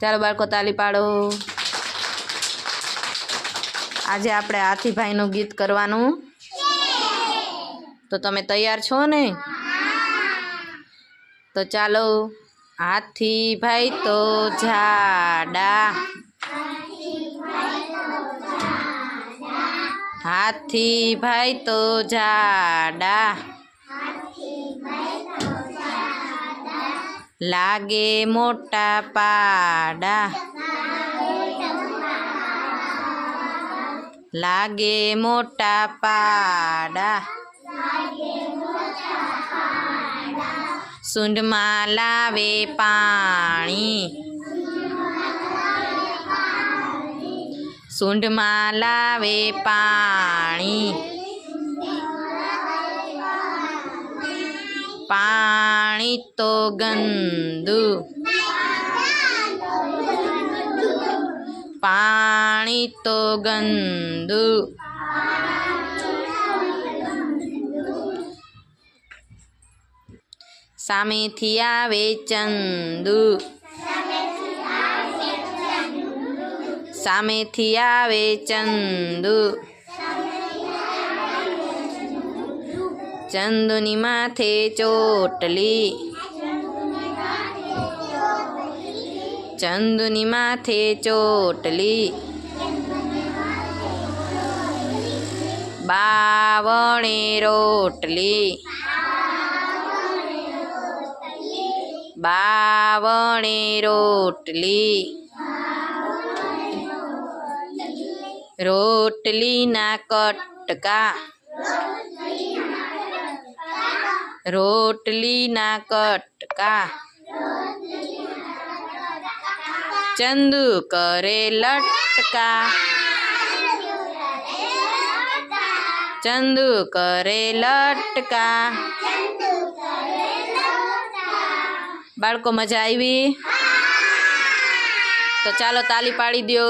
ચાલો બાળકો તાલી પાડો। આજે આપણે હાથીભાઈનું ગીત કરવાનું, તો તમે તૈયાર છો ને? તો ચાલો। હાથીભાઈ તો જાડા, હાથીભાઈ તો જાડા, લાગે મોટા પાડા, લાગે મોટા પાડા, સૂંઢમાં લાવે પાણી, સૂંઢમાં લાવે પાણી, પાણી તો ગંદુ, પાણી તો ગંદુ, સામેથી આવે ચંદુ, સામેથી આવે ચંદુ, ચંદુની માથે ચોટલી, ચંદુની માથે ચોટલી, બાવણે રોટલી, બાવણે રોટલી, રોટલીના કટકા, રોટલીના કટકા, ચંદુ કરે લટકા, ચંદુ કરે લટકા। બાળકો મજા આવી? તો ચાલો તાલી પાડી દો।